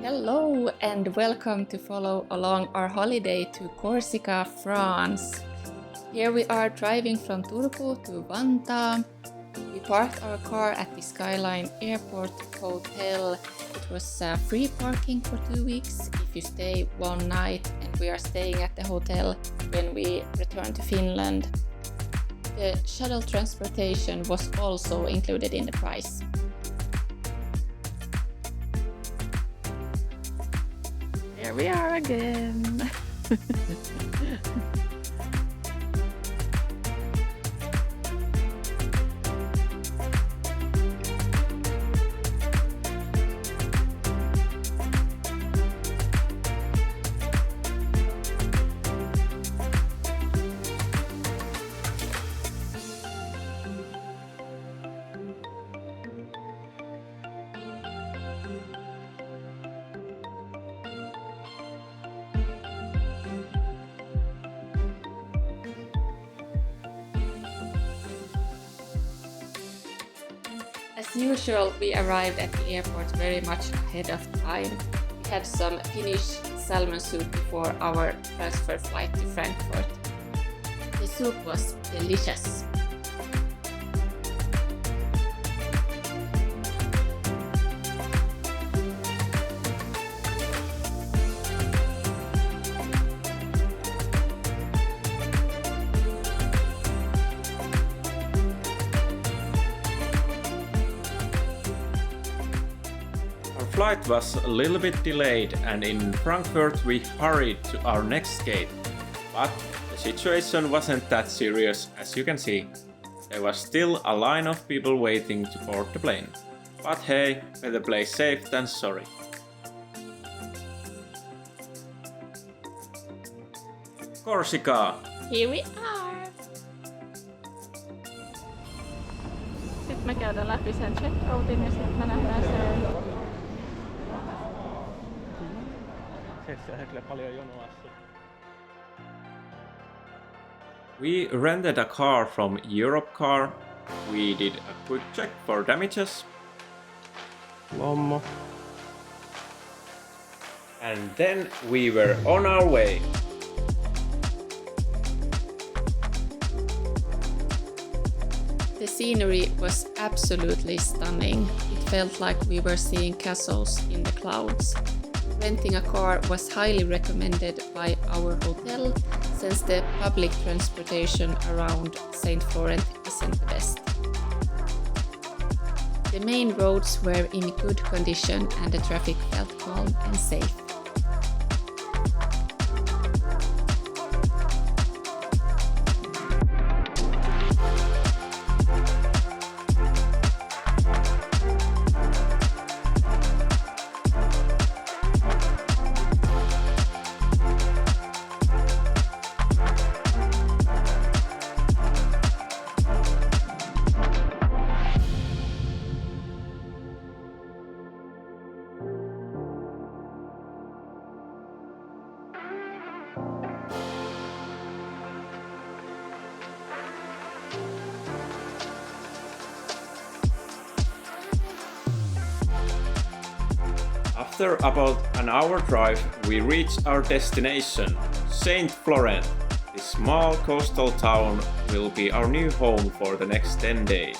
Hello and welcome to follow along our holiday to Corsica, France. Here we are driving from Turku to Vantaa. We parked our car at the Skyline Airport Hotel. It was free parking for 2 weeks if you stay one night, and we are staying at the hotel when we return to Finland. The shuttle transportation was also included in the price. Here we are again. As usual, we arrived at the airport very much ahead of time. We had some Finnish salmon soup before our transfer flight to Frankfurt. The soup was delicious. Flight was a little bit delayed, and in Frankfurt we hurried to our next gate. But the situation wasn't that serious, as you can see. There was still a line of people waiting to board the plane. But hey, better play safe than sorry. Korsika! Here we are! Sitten me käydään läpi sen checkoutin ja sitten me nähdään se. We rented a car from Europcar. We did a quick check for damages. Lommo. And then we were on our way. The scenery was absolutely stunning. It felt like we were seeing castles in the clouds. Renting a car was highly recommended by our hotel, since the public transportation around Saint-Florent isn't the best. The main roads were in good condition and the traffic felt calm and safe. After about an hour drive, we reached our destination, Saint-Florent. This small coastal town will be our new home for the next 10 days.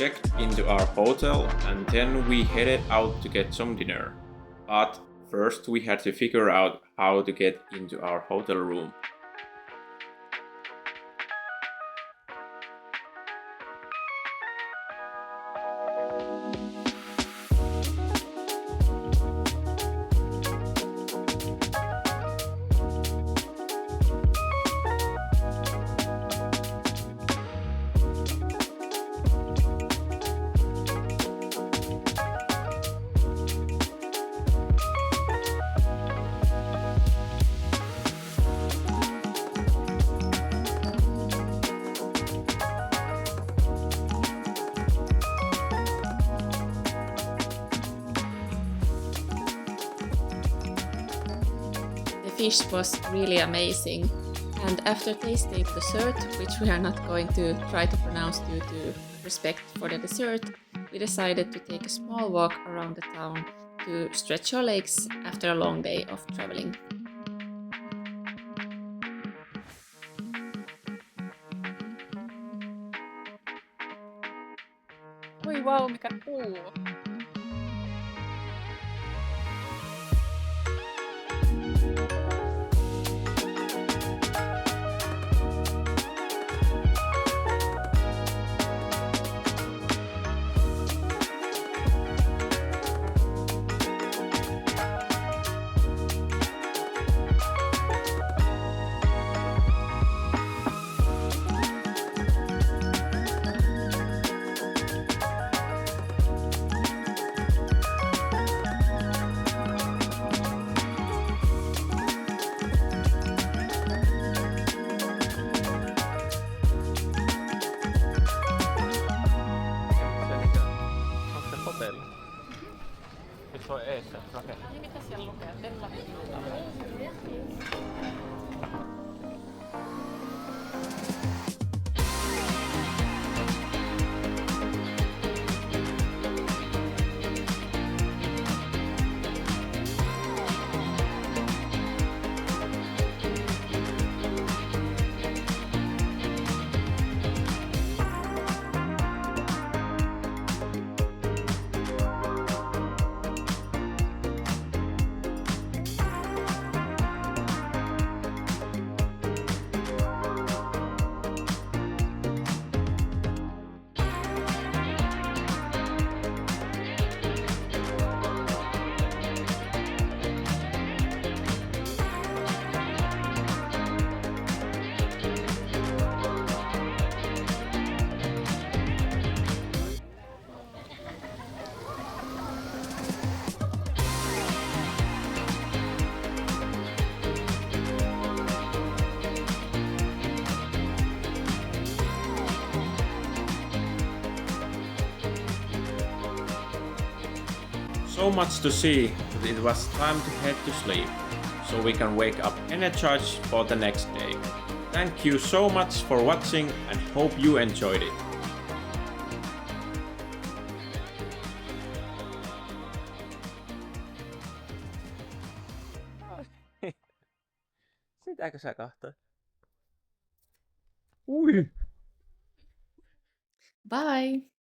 Checked into our hotel and then we headed out to get some dinner. But first we had to figure out how to get into our hotel room. fish was really amazing. And after tasting the dessert, which we are not going to try to pronounce due to respect for the dessert, we decided to take a small walk around the town to stretch our legs after a long day of traveling. Oi vau, mikä puu! Onko se hotelli? Nyt se on eessä rakennus. Niin mitä siellä lukee? Della So much to see that it was time to head to sleep, so we can wake up energized for the next day. Thank you so much for watching and hope you enjoyed it. Sitäkö sä kahtoit? Ui! Bye!